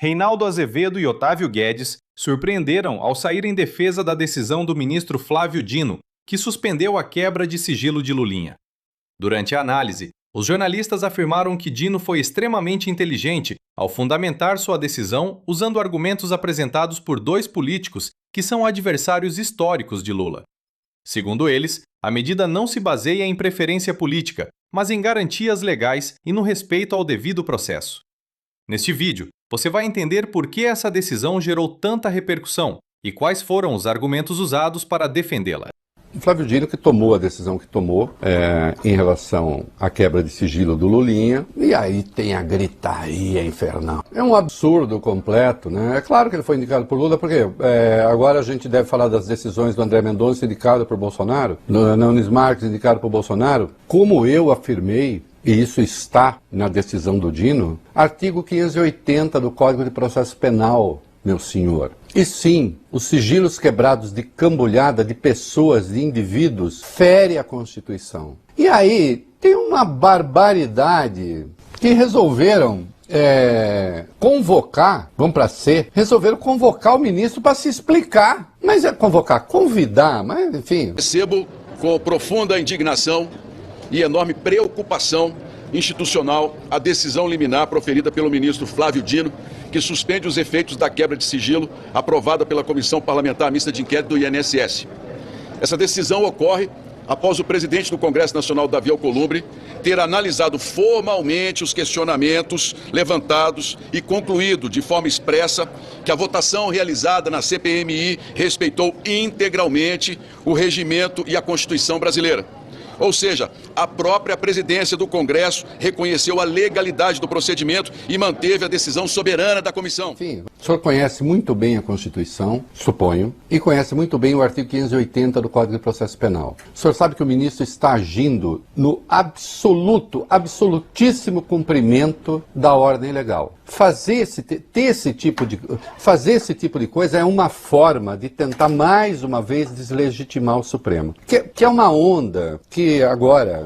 Reinaldo Azevedo e Otávio Guedes surpreenderam ao sair em defesa da decisão do ministro Flávio Dino, que suspendeu a quebra de sigilo de Lulinha. Durante a análise, os jornalistas afirmaram que Dino foi extremamente inteligente ao fundamentar sua decisão usando argumentos apresentados por dois políticos que são adversários históricos de Lula. Segundo eles, a medida não se baseia em preferência política, mas em garantias legais e no respeito ao devido processo. Neste vídeo, você vai entender por que essa decisão gerou tanta repercussão e quais foram os argumentos usados para defendê-la. O Flávio Dino que tomou a decisão que tomou em relação à quebra de sigilo do Lulinha, e aí tem a gritaria infernal. É um absurdo completo, né? É claro que ele foi indicado por Lula, porque agora a gente deve falar das decisões do André Mendonça indicado por Bolsonaro, do Nunes Marques indicado por Bolsonaro. Como eu afirmei, e isso está na decisão do Dino, artigo 580 do Código de Processo Penal, meu senhor. E sim, os sigilos quebrados de cambulhada de pessoas, de indivíduos, fere a Constituição. E aí tem uma barbaridade que resolveram convocar, vamos para C, resolveram convocar o ministro para se explicar. Mas é convocar, convidar, mas enfim. Recebo com profunda indignação e enorme preocupação institucional a decisão liminar proferida pelo ministro Flávio Dino, que suspende os efeitos da quebra de sigilo aprovada pela Comissão Parlamentar Mista de Inquérito do INSS. Essa decisão ocorre após o presidente do Congresso Nacional, Davi Alcolumbre, ter analisado formalmente os questionamentos levantados e concluído de forma expressa que a votação realizada na CPMI respeitou integralmente o regimento e a Constituição brasileira. Ou seja, a própria presidência do Congresso reconheceu a legalidade do procedimento e manteve a decisão soberana da comissão. Enfim, o senhor conhece muito bem a Constituição, suponho, e conhece muito bem o artigo 580 do Código de Processo Penal. O senhor sabe que o ministro está agindo no absolutíssimo cumprimento da ordem legal. Fazer esse tipo de coisa é uma forma de tentar mais uma vez deslegitimar o Supremo. Que é uma onda que agora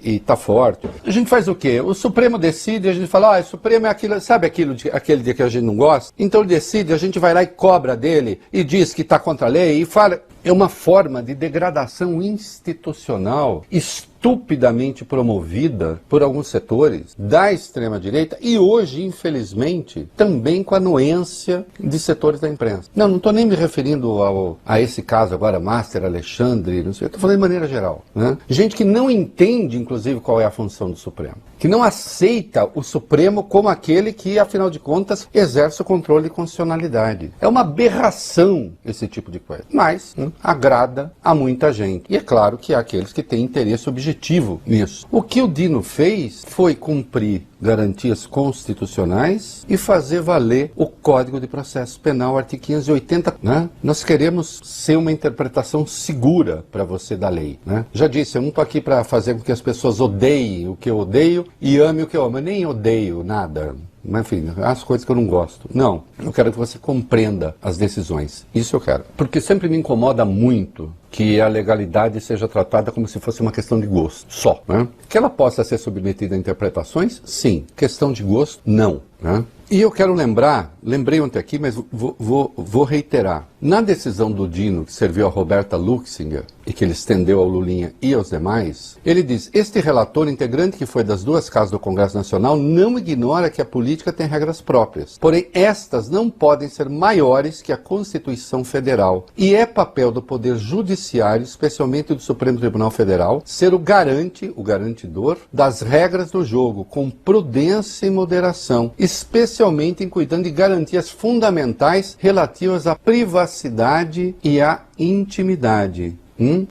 está forte. A gente faz o quê? O Supremo decide, a gente fala, o Supremo é aquilo, sabe aquele dia que a gente não gosta? Então ele decide, a gente vai lá e cobra dele e diz que está contra a lei e fala. É uma forma de degradação institucional estupidamente promovida por alguns setores da extrema-direita e hoje, infelizmente, também com a anuência de setores da imprensa. Não estou nem me referindo a esse caso agora, Master, Alexandre, não sei, estou falando de maneira geral. Né? Gente que não entende, inclusive, qual é a função do Supremo. Que não aceita o Supremo como aquele que, afinal de contas, exerce o controle de constitucionalidade. É uma aberração esse tipo de coisa. Mas agrada a muita gente. E é claro que há aqueles que têm interesse objetivo nisso. O que o Dino fez foi cumprir garantias constitucionais e fazer valer o Código de Processo Penal, artigo 580. Né? Nós queremos ser uma interpretação segura para você da lei. Né? Já disse, eu não estou aqui para fazer com que as pessoas odeiem o que eu odeio e amem o que eu amo. Eu nem odeio nada. Mas, enfim, as coisas que eu não gosto. Não, eu quero que você compreenda as decisões. Isso eu quero. Porque sempre me incomoda muito que a legalidade seja tratada como se fosse uma questão de gosto, só. Né? Que ela possa ser submetida a interpretações, sim. Questão de gosto, não. Né? E eu quero lembrei ontem aqui, mas vou reiterar. Na decisão do Dino, que serviu a Roberta Luxinger, e que ele estendeu ao Lulinha e aos demais, ele diz, este relator integrante que foi das duas casas do Congresso Nacional não ignora que a política tem regras próprias. Porém, estas não podem ser maiores que a Constituição Federal. E é papel do Poder Judiciário, especialmente do Supremo Tribunal Federal, ser o garantidor das regras do jogo, com prudência e moderação, especialmente em cuidando de garantias fundamentais relativas à privacidade e à intimidade.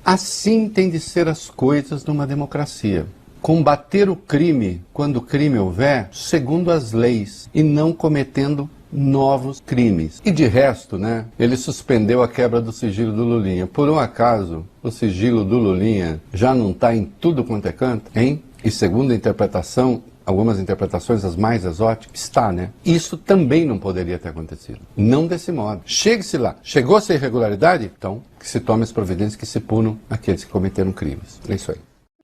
Assim tem de ser as coisas numa democracia. Combater o crime, quando crime houver, segundo as leis, e não cometendo novos crimes. E de resto, né, ele suspendeu a quebra do sigilo do Lulinha. Por um acaso, o sigilo do Lulinha já não está em tudo quanto é canto, hein? E segundo a interpretação, algumas interpretações as mais exóticas, está, né? Isso também não poderia ter acontecido. Não desse modo. Chegue-se lá. Chegou-se a irregularidade? Então, que se tome as providências que se punam aqueles que cometeram crimes. É isso aí.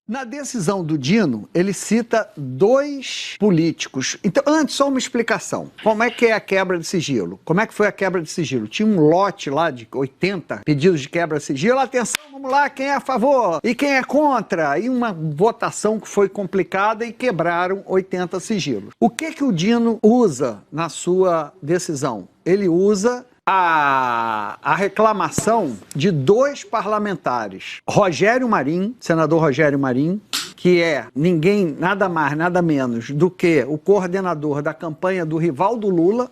Na decisão do Dino, ele cita 2 políticos. Então, antes, só uma explicação. Como é que é a quebra de sigilo? Como é que foi a quebra de sigilo? Tinha um lote lá de 80 pedidos de quebra de sigilo. Atenção, vamos lá, quem é a favor e quem é contra? E uma votação que foi complicada e quebraram 80 sigilos. O que o Dino usa na sua decisão? Ele usa a reclamação de 2 parlamentares, Rogério Marinho, senador Rogério Marinho, que é ninguém, nada mais, nada menos do que o coordenador da campanha do rival do Lula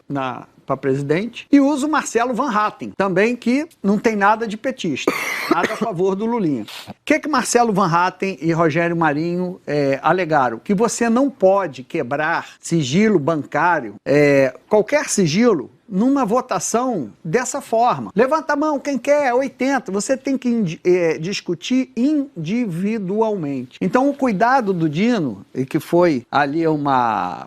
para presidente, e usa o Marcelo Van Hatten, também que não tem nada de petista, nada a favor do Lulinha. O que Marcelo Van Hatten e Rogério Marinho alegaram? Que você não pode quebrar sigilo bancário, qualquer sigilo, numa votação dessa forma. Levanta a mão, quem quer, 80. Você tem que discutir individualmente. Então, o cuidado do Dino, e que foi ali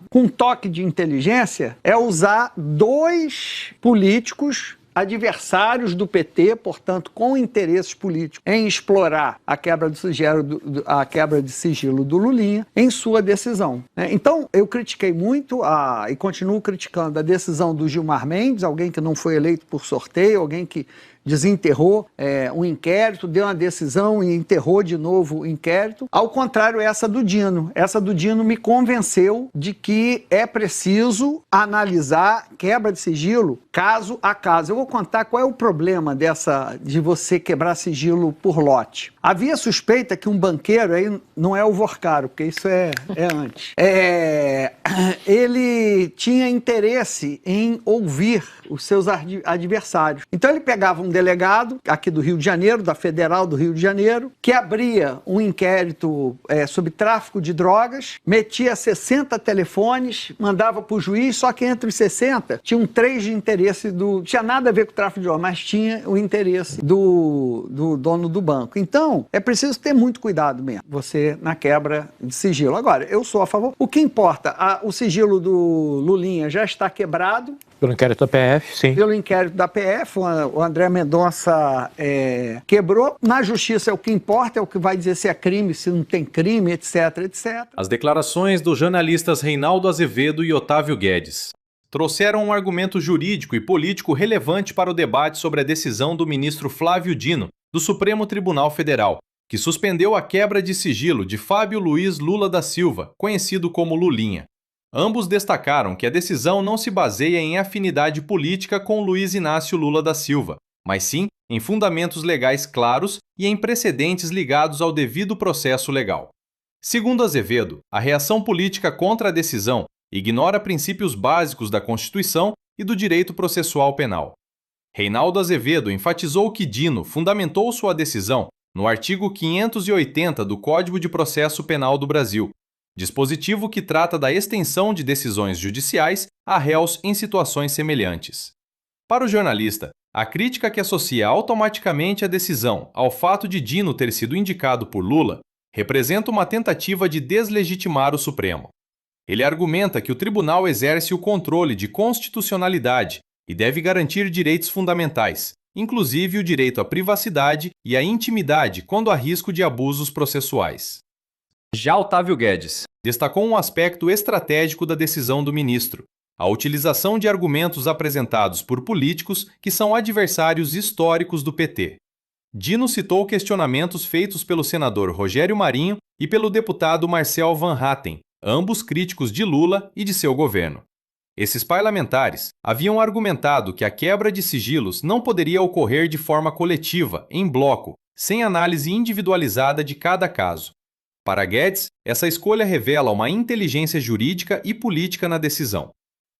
com um toque de inteligência, é usar 2 políticos adversários do PT, portanto, com interesses políticos, em explorar a quebra de sigilo do Lulinha em sua decisão. Então, eu critiquei muito e continuo criticando a decisão do Gilmar Mendes, alguém que não foi eleito por sorteio, alguém que desenterrou um inquérito, deu uma decisão e enterrou de novo o inquérito. Ao contrário, essa do Dino. Essa do Dino me convenceu de que é preciso analisar quebra de sigilo caso a caso. Eu vou contar qual é o problema de você quebrar sigilo por lote. Havia suspeita que um banqueiro, aí não é o Vorcaro, porque isso é antes, ele tinha interesse em ouvir os seus adversários. Então ele pegava um delegado aqui do Rio de Janeiro, da Federal do Rio de Janeiro, que abria um inquérito sobre tráfico de drogas, metia 60 telefones, mandava para o juiz, só que entre os 60 tinham 3 de interesse tinha nada a ver com o tráfico de drogas, mas tinha o interesse do dono do banco. Então, é preciso ter muito cuidado mesmo, você na quebra de sigilo. Agora, eu sou a favor. O que importa, o sigilo do Lulinha já está quebrado. Pelo inquérito da PF, sim. Pelo inquérito da PF, o André Mendonça quebrou. Na justiça é o que importa, é o que vai dizer se é crime, se não tem crime, etc, etc. As declarações dos jornalistas Reinaldo Azevedo e Otávio Guedes trouxeram um argumento jurídico e político relevante para o debate sobre a decisão do ministro Flávio Dino, do Supremo Tribunal Federal, que suspendeu a quebra de sigilo de Fábio Luiz Lula da Silva, conhecido como Lulinha. Ambos destacaram que a decisão não se baseia em afinidade política com Luiz Inácio Lula da Silva, mas sim em fundamentos legais claros e em precedentes ligados ao devido processo legal. Segundo Azevedo, a reação política contra a decisão ignora princípios básicos da Constituição e do direito processual penal. Reinaldo Azevedo enfatizou que Dino fundamentou sua decisão no artigo 580 do Código de Processo Penal do Brasil, dispositivo que trata da extensão de decisões judiciais a réus em situações semelhantes. Para o jornalista, a crítica que associa automaticamente a decisão ao fato de Dino ter sido indicado por Lula representa uma tentativa de deslegitimar o Supremo. Ele argumenta que o tribunal exerce o controle de constitucionalidade e deve garantir direitos fundamentais, inclusive o direito à privacidade e à intimidade quando há risco de abusos processuais. Já Otávio Guedes destacou um aspecto estratégico da decisão do ministro, a utilização de argumentos apresentados por políticos que são adversários históricos do PT. Dino citou questionamentos feitos pelo senador Rogério Marinho e pelo deputado Marcel Van Hatten, ambos críticos de Lula e de seu governo. Esses parlamentares haviam argumentado que a quebra de sigilos não poderia ocorrer de forma coletiva, em bloco, sem análise individualizada de cada caso. Para Guedes, essa escolha revela uma inteligência jurídica e política na decisão.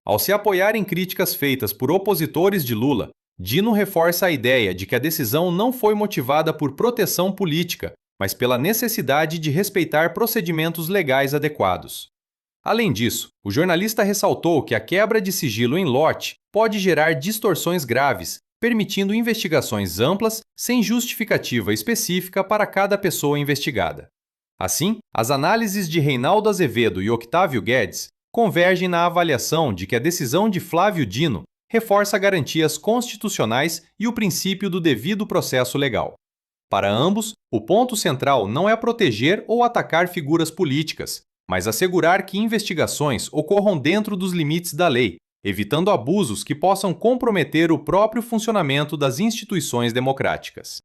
Ao se apoiar em críticas feitas por opositores de Lula, Dino reforça a ideia de que a decisão não foi motivada por proteção política, mas pela necessidade de respeitar procedimentos legais adequados. Além disso, o jornalista ressaltou que a quebra de sigilo em lote pode gerar distorções graves, permitindo investigações amplas sem justificativa específica para cada pessoa investigada. Assim, as análises de Reinaldo Azevedo e Otávio Guedes convergem na avaliação de que a decisão de Flávio Dino reforça garantias constitucionais e o princípio do devido processo legal. Para ambos, o ponto central não é proteger ou atacar figuras políticas, mas assegurar que investigações ocorram dentro dos limites da lei, evitando abusos que possam comprometer o próprio funcionamento das instituições democráticas.